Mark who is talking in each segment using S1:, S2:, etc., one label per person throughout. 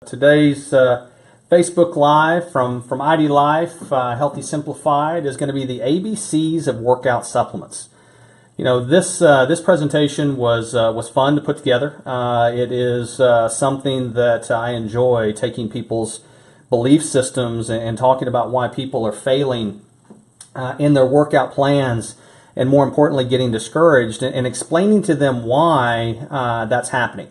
S1: Today's Facebook Live from ID Life, Healthy Simplified, is going to be the ABCs of workout supplements. You know, this presentation was fun to put together. It is something that I enjoy, taking people's belief systems and talking about why people are failing in their workout plans, and more importantly, getting discouraged, and explaining to them why that's happening.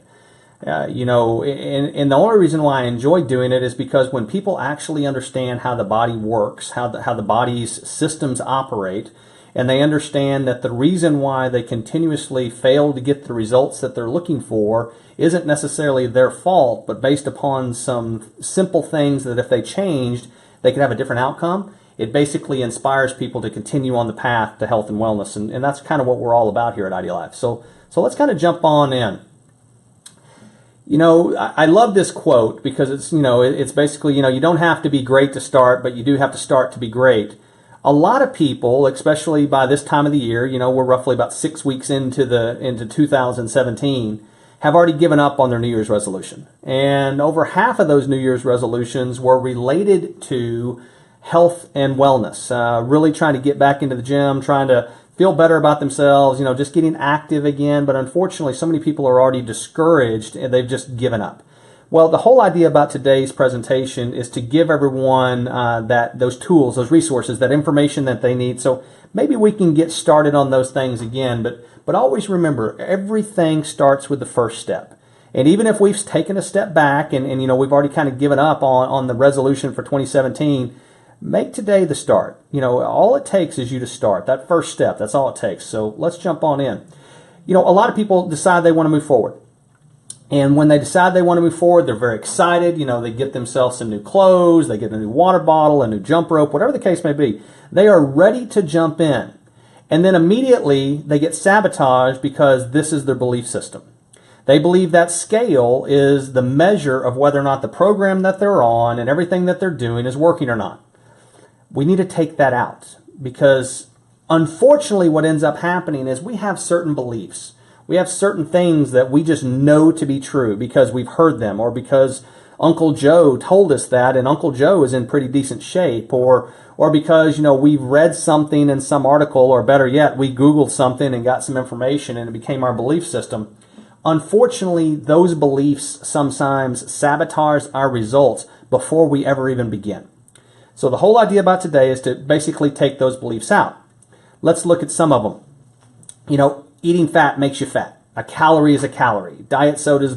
S1: And the only reason why I enjoy doing it is because when people actually understand how the body works, how the body's systems operate, and they understand that the reason why they continuously fail to get the results that they're looking for isn't necessarily their fault, but based upon some simple things that if they changed, they could have a different outcome. It basically inspires people to continue on the path to health and wellness, and that's kind of what we're all about here at ID Life. So let's kind of jump on in. You know, I love this quote because it's basically, you don't have to be great to start, but you do have to start to be great. A lot of people, especially by this time of the year, we're roughly about 6 weeks into 2017, have already given up on their New Year's resolution. And over half of those New Year's resolutions were related to health and wellness, really trying to get back into the gym, trying to feel better about themselves, just getting active again. But unfortunately, so many people are already discouraged and they've just given up. Well, the whole idea about today's presentation is to give everyone those tools, those resources, that information that they need. So maybe we can get started on those things again. But always remember, everything starts with the first step. And even if we've taken a step back and we've already kind of given up on the resolution for 2017, make today the start. All it takes is you to start. That first step, that's all it takes. So let's jump on in. A lot of people decide they want to move forward. And when they decide they want to move forward, they're very excited. They get themselves some new clothes, they get a new water bottle, a new jump rope, whatever the case may be. They are ready to jump in. And then immediately they get sabotaged because this is their belief system. They believe that scale is the measure of whether or not the program that they're on and everything that they're doing is working or not. We need to take that out, because unfortunately what ends up happening is we have certain beliefs. We have certain things that we just know to be true because we've heard them, or because Uncle Joe told us that, and Uncle Joe is in pretty decent shape, or because we've read something in some article, or better yet, we Googled something and got some information and it became our belief system. Unfortunately, those beliefs sometimes sabotage our results before we ever even begin. So the whole idea about today is to basically take those beliefs out. Let's look at some of them. Eating fat makes you fat. A calorie is a calorie. Diet soda is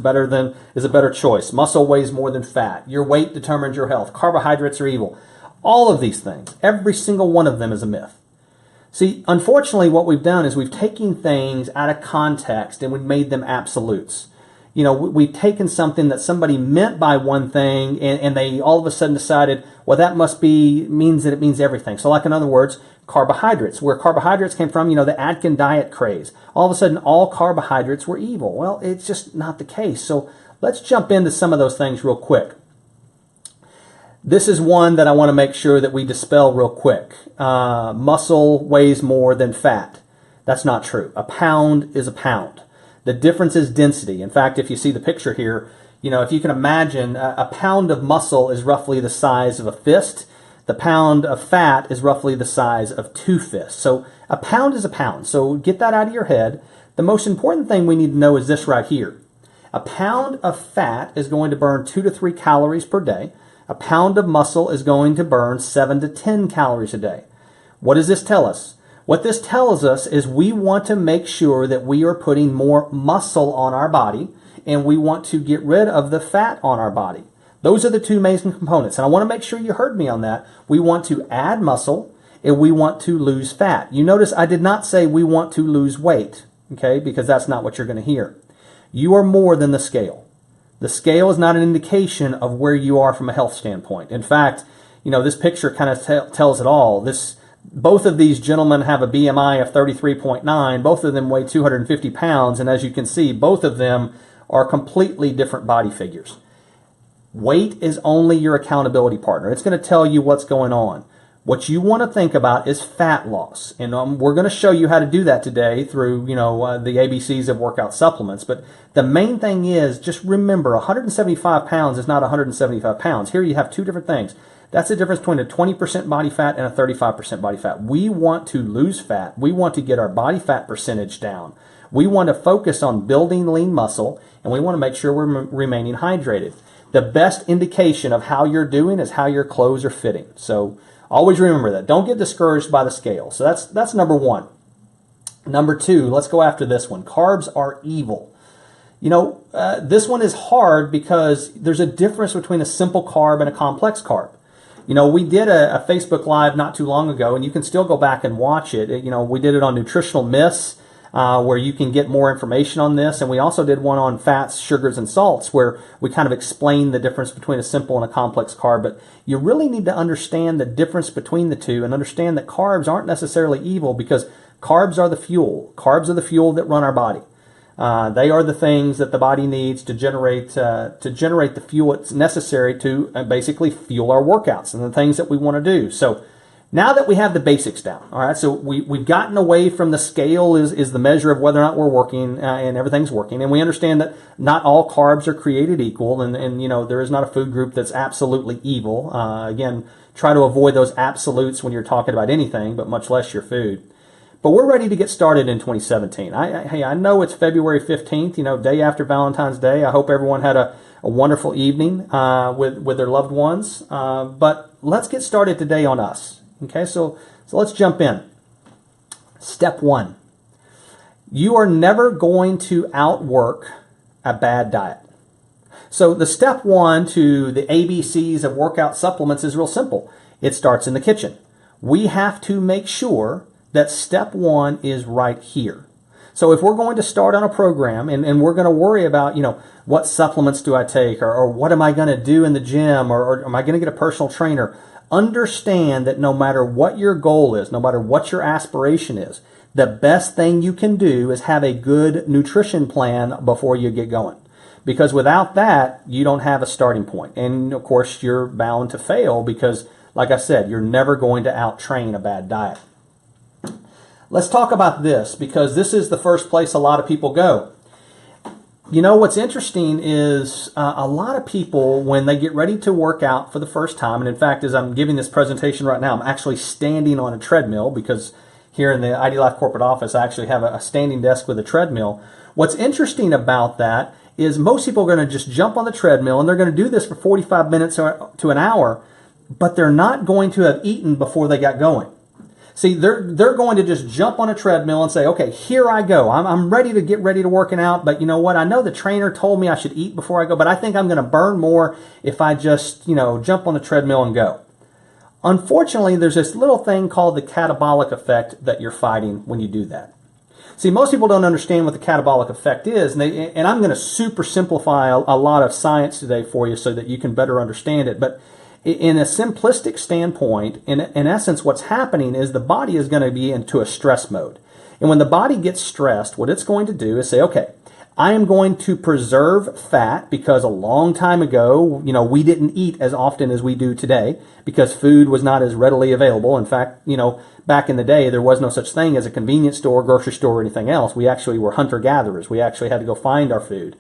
S1: a better choice. Muscle weighs more than fat. Your weight determines your health. Carbohydrates are evil. All of these things, every single one of them is a myth. See, unfortunately, what we've done is we've taken things out of context and we've made them absolutes. We've taken something that somebody meant by one thing, and they all of a sudden decided, well, that means that it means everything. So like, in other words, carbohydrates, where carbohydrates came from, the Atkins diet craze. All of a sudden, all carbohydrates were evil. Well, it's just not the case. So let's jump into some of those things real quick. This is one that I want to make sure that we dispel real quick. Muscle weighs more than fat. That's not true. A pound is a pound. The difference is density. In fact, if you see the picture here, if you can imagine, a pound of muscle is roughly the size of a fist. The pound of fat is roughly the size of 2 fists. So a pound is a pound. So get that out of your head. The most important thing we need to know is this right here. A pound of fat is going to burn 2 to 3 calories per day. A pound of muscle is going to burn 7 to 10 calories a day. What does this tell us? What this tells us is we want to make sure that we are putting more muscle on our body, and we want to get rid of the fat on our body. Those are the two main components, and I want to make sure you heard me on that. We want to add muscle, and we want to lose fat. You notice I did not say we want to lose weight, okay, because that's not what you're going to hear. You are more than the scale. The scale is not an indication of where you are from a health standpoint. In fact, this picture kind of tells it all. Both of these gentlemen have a BMI of 33.9. Both of them weigh 250 pounds. And as you can see, both of them are completely different body figures. Weight is only your accountability partner. It's going to tell you what's going on. What you want to think about is fat loss. And we're going to show you how to do that today through, the ABCs of workout supplements. But the main thing is just remember 175 pounds is not 175 pounds. Here you have two different things. That's the difference between a 20% body fat and a 35% body fat. We want to lose fat. We want to get our body fat percentage down. We want to focus on building lean muscle, and we want to make sure we're remaining hydrated. The best indication of how you're doing is how your clothes are fitting. So always remember that. Don't get discouraged by the scale. So that's number one. Number two, let's go after this one. Carbs are evil. This one is hard because there's a difference between a simple carb and a complex carb. We did a Facebook Live not too long ago, and you can still go back and watch it. We did it on nutritional myths, where you can get more information on this. And we also did one on fats, sugars, and salts, where we kind of explained the difference between a simple and a complex carb. But you really need to understand the difference between the two and understand that carbs aren't necessarily evil, because carbs are the fuel. Carbs are the fuel that run our body. They are the things that the body needs to generate the fuel it's necessary to basically fuel our workouts and the things that we want to do. So now that we have the basics down, all right, so we've gotten away from the scale is the measure of whether or not we're working and everything's working, and we understand that not all carbs are created equal, and there is not a food group that's absolutely evil. Again, try to avoid those absolutes when you're talking about anything, but much less your food. But we're ready to get started in 2017. I know it's February 15th, day after Valentine's Day. I hope everyone had a wonderful evening with their loved ones. But let's get started today on us. Okay, so let's jump in. Step one. You are never going to outwork a bad diet. So the step one to the ABCs of workout supplements is real simple. It starts in the kitchen. We have to make sure that step one is right here. So if we're going to start on a program and we're going to worry about, what supplements do I take, or what am I going to do in the gym, or am I going to get a personal trainer? Understand that no matter what your goal is, no matter what your aspiration is, the best thing you can do is have a good nutrition plan before you get going. Because without that, you don't have a starting point. And of course, you're bound to fail because, like I said, you're never going to out-train a bad diet. Let's talk about this, because this is the first place a lot of people go. What's interesting is a lot of people, when they get ready to work out for the first time, and in fact, as I'm giving this presentation right now, I'm actually standing on a treadmill, because here in the ID Life corporate office, I actually have a standing desk with a treadmill. What's interesting about that is most people are going to just jump on the treadmill, and they're going to do this for 45 minutes to an hour, but they're not going to have eaten before they got going. See, they're going to just jump on a treadmill and say, okay, here I go. I'm ready to get ready to working out, but you know what? I know the trainer told me I should eat before I go, but I think I'm going to burn more if I just, jump on the treadmill and go. Unfortunately, there's this little thing called the catabolic effect that you're fighting when you do that. See, most people don't understand what the catabolic effect is, and I'm going to super simplify a lot of science today for you so that you can better understand it, but in a simplistic standpoint, in essence, what's happening is the body is going to be into a stress mode. And when the body gets stressed, what it's going to do is say, okay, I am going to preserve fat because a long time ago, we didn't eat as often as we do today because food was not as readily available. In fact, back in the day, there was no such thing as a convenience store, grocery store, or anything else. We actually were hunter-gatherers. We actually had to go find our food.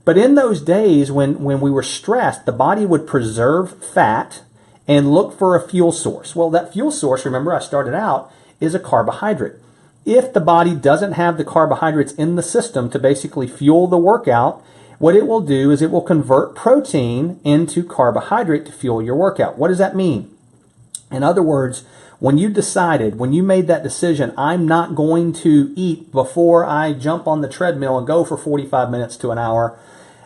S1: But in those days when we were stressed, the body would preserve fat and look for a fuel source. Well, that fuel source, remember I started out, is a carbohydrate. If the body doesn't have the carbohydrates in the system to basically fuel the workout, what it will do is it will convert protein into carbohydrate to fuel your workout. What does that mean? In other words, when you made that decision, I'm not going to eat before I jump on the treadmill and go for 45 minutes to an hour,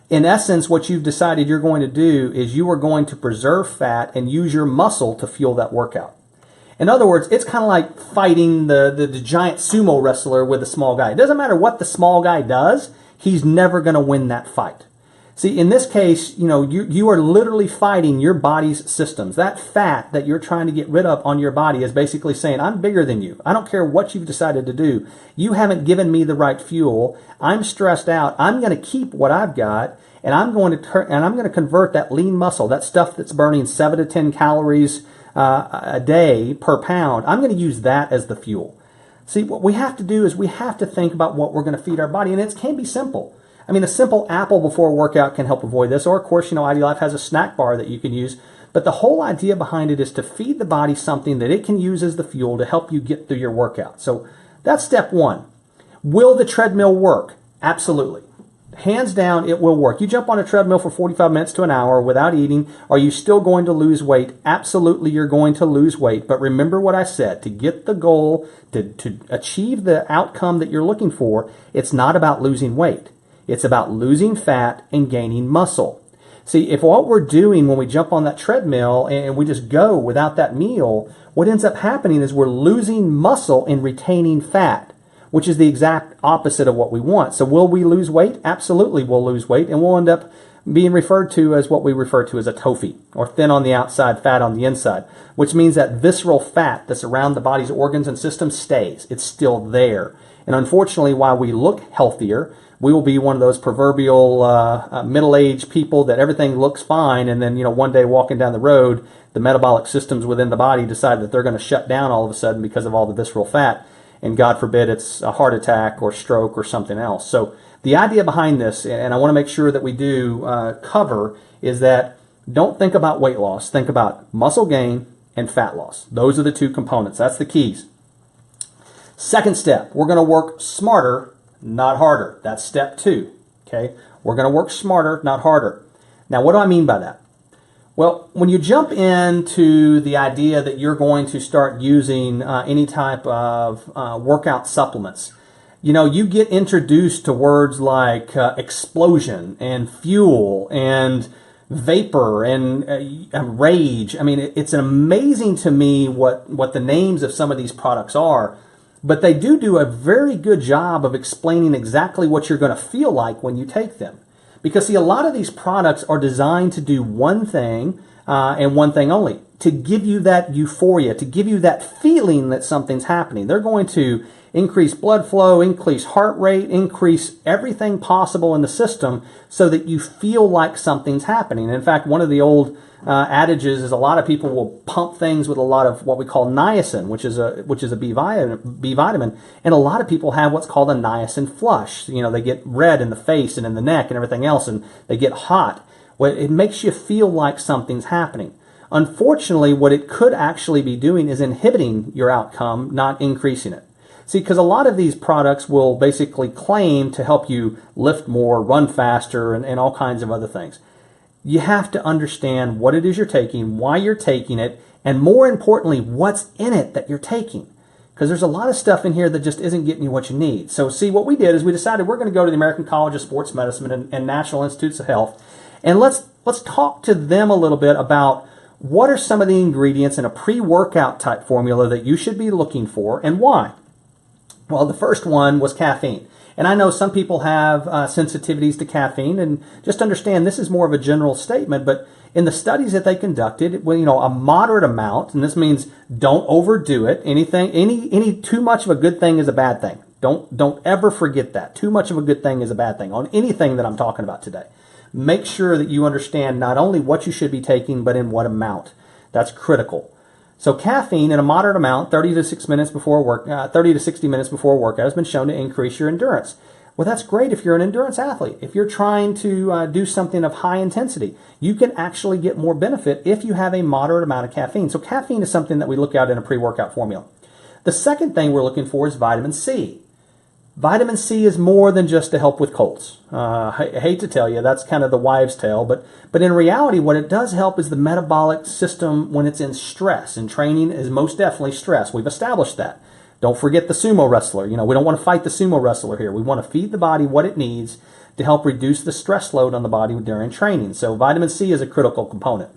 S1: in essence, what you've decided you're going to do is you are going to preserve fat and use your muscle to fuel that workout. In other words, it's kind of like fighting the giant sumo wrestler with a small guy. It doesn't matter what the small guy does, he's never going to win that fight. See, in this case, you are literally fighting your body's systems. That fat that you're trying to get rid of on your body is basically saying, I'm bigger than you. I don't care what you've decided to do. You haven't given me the right fuel. I'm stressed out. I'm going to keep what I've got, and I'm going to convert that lean muscle, that stuff that's burning 7 to 10 calories a day per pound, I'm going to use that as the fuel. See, what we have to do is we have to think about what we're going to feed our body, and it can be simple. I mean, a simple apple before a workout can help avoid this, or of course, IdeaLife has a snack bar that you can use. But the whole idea behind it is to feed the body something that it can use as the fuel to help you get through your workout. So that's step one. Will the treadmill work? Absolutely. Hands down, it will work. You jump on a treadmill for 45 minutes to an hour without eating. Are you still going to lose weight? Absolutely, you're going to lose weight. But remember what I said. To get the goal, to achieve the outcome that you're looking for, it's not about losing weight. It's about losing fat and gaining muscle. See, if what we're doing when we jump on that treadmill and we just go without that meal, what ends up happening is we're losing muscle and retaining fat, which is the exact opposite of what we want. So will we lose weight? Absolutely we'll lose weight, and we'll end up being referred to as what we refer to as a TOFI, or thin on the outside, fat on the inside, which means that visceral fat that's around the body's organs and systems stays. It's still there. And unfortunately, while we look healthier, we will be one of those proverbial middle-aged people that everything looks fine, and then one day walking down the road, the metabolic systems within the body decide that they're going to shut down all of a sudden because of all the visceral fat, and God forbid it's a heart attack or stroke or something else. So the idea behind this, and I want to make sure that we do cover, is that don't think about weight loss. Think about muscle gain and fat loss. Those are the two components. That's the keys. Second step, we're going to work smarter, not harder. That's step two. Okay? We're going to work smarter, not harder. Now, what do I mean by that? Well, when you jump into the idea that you're going to start using any type of workout supplements, you get introduced to words like explosion and fuel and vapor and rage. I mean, it's amazing to me what the names of some of these products are, but they do a very good job of explaining exactly what you're going to feel like when you take them. Because, see, a lot of these products are designed to do one thing and one thing only, to give you that euphoria, to give you that feeling that something's happening. They're going to increase blood flow, increase heart rate, increase everything possible in the system so that you feel like something's happening. In fact, one of the old adages is a lot of people will pump things with a lot of what we call niacin, which is a B vitamin, and a lot of people have what's called a niacin flush. They get red in the face and in the neck and everything else, and they get hot. Well, it makes you feel like something's happening. Unfortunately, what it could actually be doing is inhibiting your outcome, not increasing it. See, because a lot of these products will basically claim to help you lift more, run faster, and all kinds of other things. You have to understand what it is you're taking, why you're taking it, and more importantly, what's in it that you're taking. Because there's a lot of stuff in here that just isn't getting you what you need. So see, what we did is we decided we're going to go to the American College of Sports Medicine and National Institutes of Health, and let's talk to them a little bit about what are some of the ingredients in a pre-workout type formula that you should be looking for and why. Well, the first one was caffeine. And I know some people have sensitivities to caffeine, and just understand this is more of a general statement, but in the studies that they conducted, a moderate amount, and this means don't overdo it. Any too much of a good thing is a bad thing. Don't ever forget that. Too much of a good thing is a bad thing on anything that I'm talking about today. Make sure that you understand not only what you should be taking, but in what amount. That's critical. So caffeine in a moderate amount, 30 to 60 minutes before a workout, has been shown to increase your endurance. Well, that's great if you're an endurance athlete. If you're trying to do something of high intensity, you can actually get more benefit if you have a moderate amount of caffeine. So caffeine is something that we look at in a pre-workout formula. The second thing we're looking for is vitamin C. Vitamin C is more than just to help with colds. I hate to tell you, that's kind of the wives' tale, but in reality, what it does help is the metabolic system when it's in stress, and training is most definitely stress. We've established that. Don't forget the sumo wrestler. We don't want to fight the sumo wrestler here. We want to feed the body what it needs to help reduce the stress load on the body during training. So vitamin C is a critical component.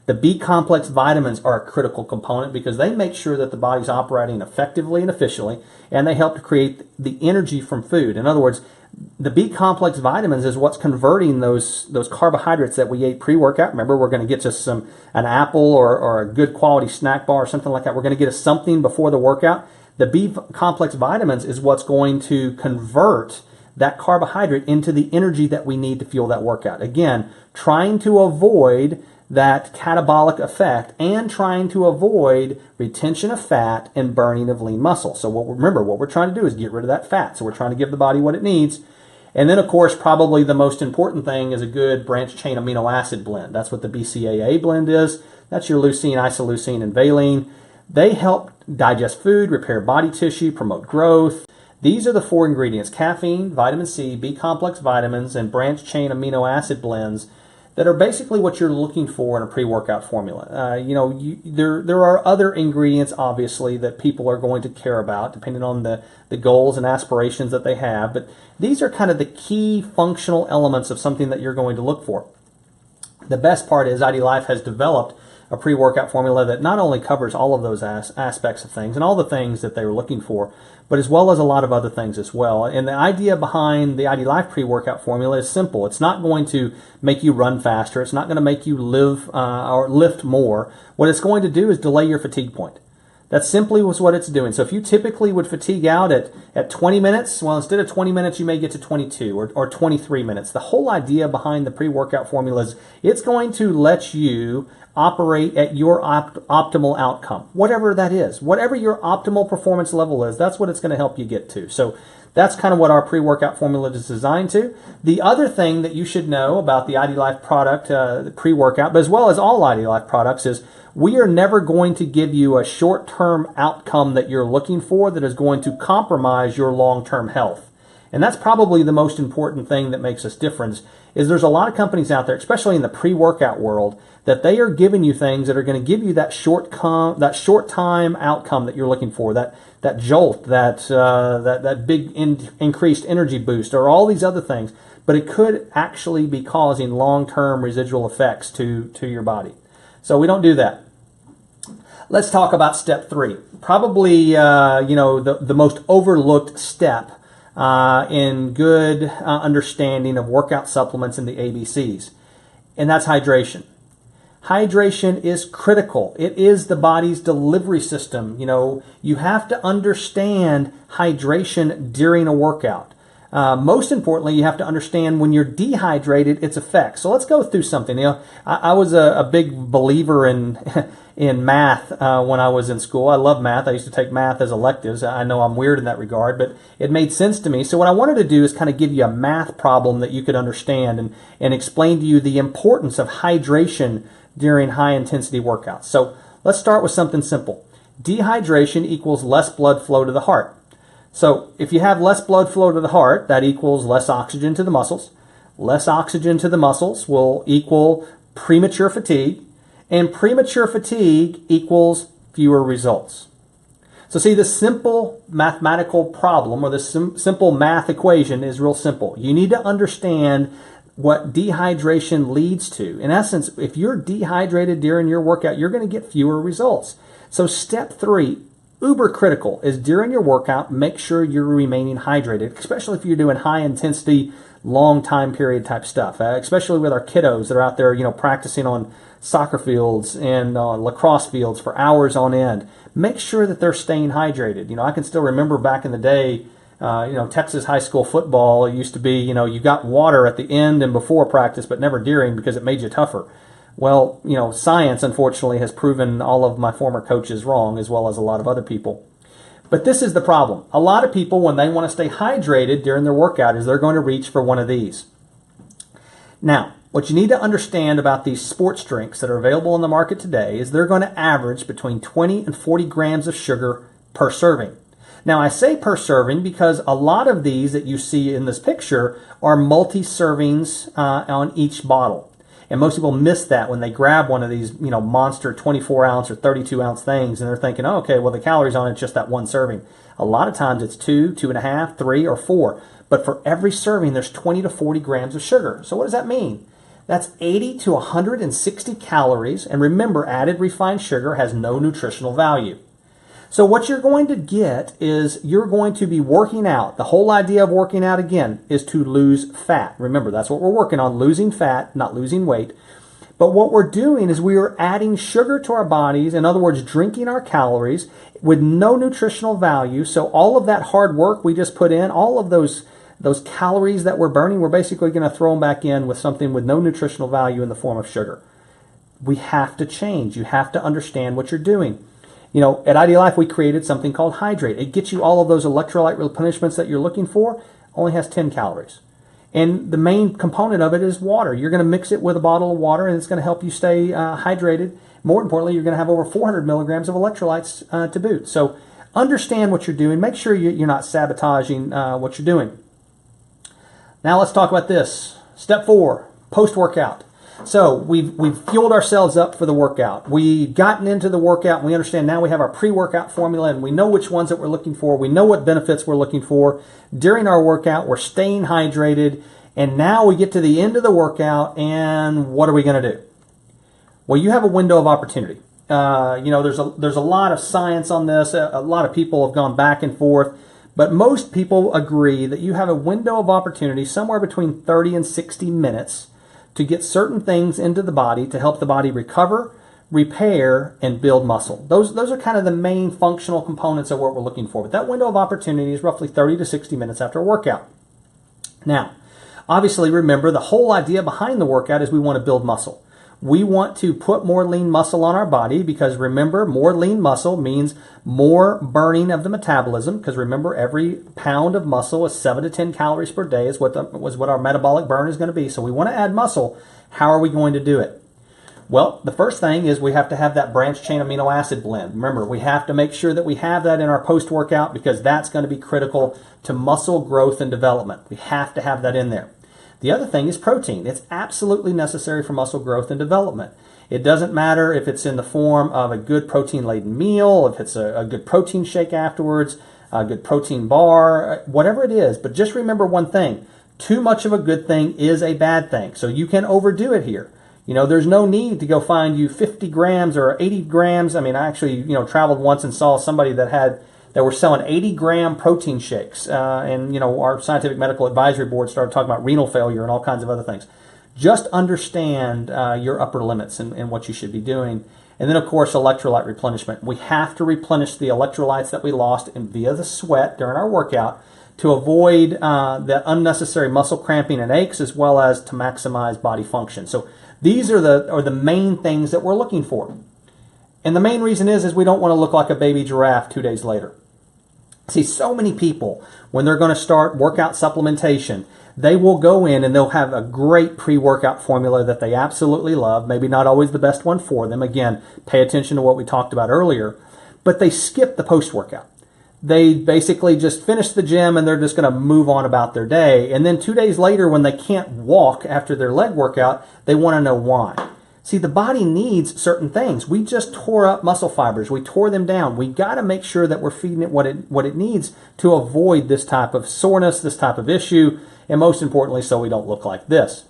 S1: The B-complex vitamins are a critical component because they make sure that the body's operating effectively and efficiently, and they help to create the energy from food. In other words, the B-complex vitamins is what's converting those carbohydrates that we ate pre-workout. Remember, we're going to get just an apple or a good quality snack bar or something like that. We're going to get us something before the workout. The B-complex vitamins is what's going to convert that carbohydrate into the energy that we need to fuel that workout. Again, trying to avoid that catabolic effect and trying to avoid retention of fat and burning of lean muscle. So remember, what we're trying to do is get rid of that fat. So we're trying to give the body what it needs. And then, of course, probably the most important thing is a good branched chain amino acid blend. That's what the BCAA blend is. That's your leucine, isoleucine, and valine. They help digest food, repair body tissue, promote growth. These are the 4 ingredients: caffeine, vitamin C, B-complex vitamins, and branched chain amino acid blends that are basically what you're looking for in a pre-workout formula. There are other ingredients, obviously, that people are going to care about, depending on the goals and aspirations that they have. But these are kind of the key functional elements of something that you're going to look for. The best part is ID Life has developed a pre-workout formula that not only covers all of those aspects of things and all the things that they were looking for, but as well as a lot of other things as well. And the idea behind the ID Life pre-workout formula is simple. It's not going to make you run faster. It's not going to make you live or lift more. What it's going to do is delay your fatigue point. That simply was what it's doing. So if you typically would fatigue out at 20 minutes, well, instead of 20 minutes, you may get to 22 or 23 minutes. The whole idea behind the pre-workout formula is it's going to let you operate at your optimal outcome, whatever that is. Whatever your optimal performance level is, that's what it's going to help you get to. So that's kind of what our pre-workout formula is designed to. The other thing that you should know about the ID Life product, the pre-workout, but as well as all ID Life products, is we are never going to give you a short-term outcome that you're looking for that is going to compromise your long-term health. And that's probably the most important thing that makes us different, is there's a lot of companies out there, especially in the pre-workout world, that they are giving you things that are going to give you that short time outcome that you're looking for, that jolt, that big increased energy boost, or all these other things. But it could actually be causing long-term residual effects to your body. So we don't do that. Let's talk about step 3. Probably the most overlooked step in good understanding of workout supplements and the ABCs, and that's hydration. Hydration is critical. It is the body's delivery system. You have to understand hydration during a workout. Most importantly, you have to understand when you're dehydrated, its effects. So let's go through something. I was a big believer in in math when I was in school. I love math. I used to take math as electives. I know I'm weird in that regard, but it made sense to me. So what I wanted to do is kind of give you a math problem that you could understand and explain to you the importance of hydration during high-intensity workouts. So let's start with something simple. Dehydration equals less blood flow to the heart. So if you have less blood flow to the heart, that equals less oxygen to the muscles. Less oxygen to the muscles will equal premature fatigue, and premature fatigue equals fewer results. So see, the simple mathematical problem, or the simple math equation, is real simple. You need to understand what dehydration leads to. In essence, if you're dehydrated during your workout, you're going to get fewer results. So step 3, uber critical, is during your workout, make sure you're remaining hydrated, especially if you're doing high intensity, long time period type stuff, especially with our kiddos that are out there, practicing on soccer fields and lacrosse fields for hours on end. Make sure that they're staying hydrated. I can still remember back in the day, Texas high school football, it used to be, you got water at the end and before practice, but never during, because it made you tougher. Well, science, unfortunately, has proven all of my former coaches wrong, as well as a lot of other people. But this is the problem. A lot of people, when they want to stay hydrated during their workout, is they're going to reach for one of these. Now, what you need to understand about these sports drinks that are available in the market today is they're going to average between 20 and 40 grams of sugar per serving. Now, I say per serving because a lot of these that you see in this picture are multi-servings on each bottle. And most people miss that when they grab one of these, monster 24-ounce or 32-ounce things, and they're thinking, oh, okay, well, the calories on it's just that one serving. A lot of times it's 2, 2.5, 3, or 4. But for every serving, there's 20 to 40 grams of sugar. So what does that mean? That's 80 to 160 calories. And remember, added refined sugar has no nutritional value. So what you're going to get is you're going to be working out. The whole idea of working out, again, is to lose fat. Remember, that's what we're working on, losing fat, not losing weight. But what we're doing is we are adding sugar to our bodies, in other words, drinking our calories with no nutritional value. So all of that hard work we just put in, all of those calories that we're burning, we're basically going to throw them back in with something with no nutritional value in the form of sugar. we have to change. You have to understand what you're doing. You know, at ID Life, we created something called Hydrate. It gets you all of those electrolyte replenishments that you're looking for, only has 10 calories. And the main component of it is water. You're going to mix it with a bottle of water, and it's going to help you stay hydrated. More importantly, you're going to have over 400 milligrams of electrolytes to boot. So understand what you're doing. Make sure you're not sabotaging what you're doing. Now let's talk about this. Step 4, post-workout. So we've fueled ourselves up for the workout. We've gotten into the workout, and we understand now we have our pre-workout formula, and we know which ones that we're looking for. We know what benefits we're looking for. During our workout, we're staying hydrated, and now we get to the end of the workout, and what are we going to do? Well, you have a window of opportunity. You know, there's a lot of science on this. A lot of people have gone back and forth, but most people agree that you have a window of opportunity somewhere between 30 and 60 minutes to get certain things into the body to help the body recover, repair, and build muscle. Those are kind of the main functional components of what we're looking for. But that window of opportunity is roughly 30 to 60 minutes after a workout. Now, obviously, remember, the whole idea behind the workout is we want to build muscle. We want to put more lean muscle on our body because, remember, more lean muscle means more burning of the metabolism, because remember, every pound of muscle is 7 to 10 calories per day is what our metabolic burn is going to be. So we want to add muscle. How are we going to do it? Well, the first thing is we have to have that branched chain amino acid blend. Remember, we have to make sure that we have that in our post-workout because that's going to be critical to muscle growth and development. We have to have that in there. The other thing is protein. It's absolutely necessary for muscle growth and development. It doesn't matter if it's in the form of a good protein-laden meal, if it's a good protein shake afterwards, a good protein bar, whatever it is. But just remember one thing. Too much of a good thing is a bad thing. So you can overdo it here. You know, there's no need to go find you 50 grams or 80 grams. I mean, I actually, traveled once and saw somebody that were selling 80-gram protein shakes. And, our scientific medical advisory board started talking about renal failure and all kinds of other things. Just understand your upper limits and what you should be doing. And then, of course, electrolyte replenishment. We have to replenish the electrolytes that we lost via the sweat during our workout to avoid that unnecessary muscle cramping and aches, as well as to maximize body function. So these are the main things that we're looking for. And the main reason is we don't want to look like a baby giraffe 2 days later. See, so many people, when they're going to start workout supplementation, they will go in and they'll have a great pre-workout formula that they absolutely love, maybe not always the best one for them. Again, pay attention to what we talked about earlier. But they skip the post-workout. They basically just finish the gym and they're just going to move on about their day. And then 2 days later, when they can't walk after their leg workout, they want to know why. See, the body needs certain things. We just tore up muscle fibers. We tore them down. We got to make sure that we're feeding it what it needs to avoid this type of soreness, this type of issue, and most importantly, so we don't look like this.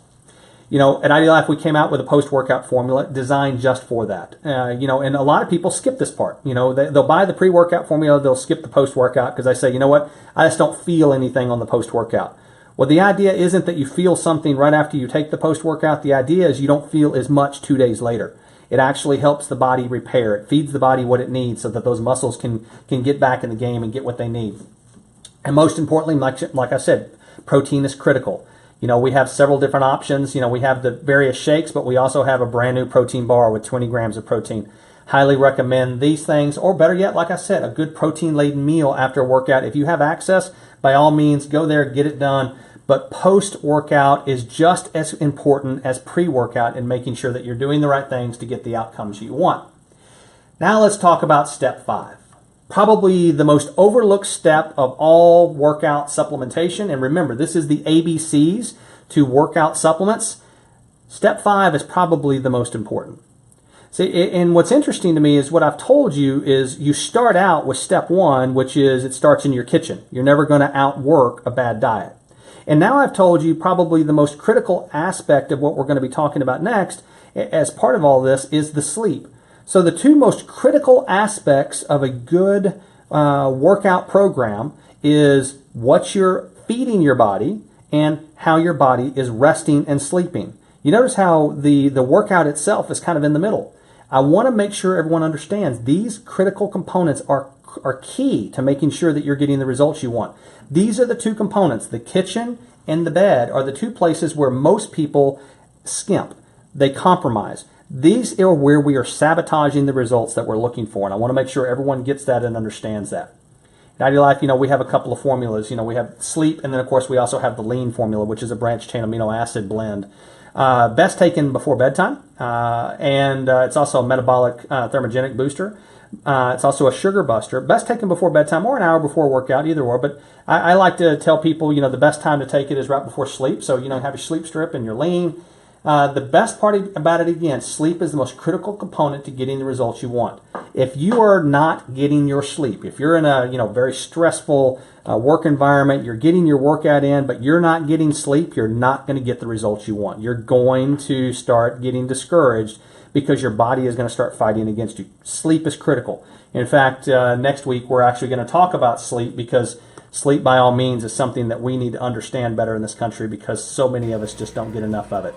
S1: At ID Life, we came out with a post-workout formula designed just for that. And a lot of people skip this part. They'll buy the pre-workout formula, they'll skip the post-workout because they say, you know what, I just don't feel anything on the post-workout. Well, the idea isn't that you feel something right after you take the post-workout. The idea is you don't feel as much 2 days later. It actually helps the body repair. It feeds the body what it needs so that those muscles can get back in the game and get what they need. And most importantly, like I said, protein is critical. We have several different options. We have the various shakes, but we also have a brand new protein bar with 20 grams of protein. Highly recommend these things, or better yet, like I said, a good protein-laden meal after a workout. If you have access, by all means, go there, get it done. But post-workout is just as important as pre-workout in making sure that you're doing the right things to get the outcomes you want. Now let's talk about step 5. Probably the most overlooked step of all workout supplementation. And remember, this is the ABCs to workout supplements. Step 5 is probably the most important. See, and what's interesting to me is what I've told you is you start out with step 1, which is it starts in your kitchen. You're never going to outwork a bad diet. And now I've told you probably the most critical aspect of what we're going to be talking about next as part of all this is the sleep. So the two most critical aspects of a good workout program is what you're feeding your body and how your body is resting and sleeping. You notice how the workout itself is kind of in the middle. I want to make sure everyone understands these critical components are key to making sure that you're getting the results you want. These are the two components. The kitchen and the bed are the two places where most people skimp. They compromise. These are where we are sabotaging the results that we're looking for, and I want to make sure everyone gets that and understands that. In IDLife, we have a couple of formulas. We have sleep, and then of course we also have the lean formula, which is a branched chain amino acid blend. Best taken before bedtime, and it's also a metabolic thermogenic booster. It's also a sugar buster. Best taken before bedtime or an hour before workout, either or. But I like to tell people, the best time to take it is right before sleep. So, have your sleep strip and your lean. The best part about it, again, sleep is the most critical component to getting the results you want. If you are not getting your sleep, if you're in a very stressful work environment, you're getting your workout in, but you're not getting sleep, you're not going to get the results you want. You're going to start getting discouraged because your body is going to start fighting against you. Sleep is critical. In fact, next week we're actually going to talk about sleep, because sleep, by all means, is something that we need to understand better in this country, because so many of us just don't get enough of it.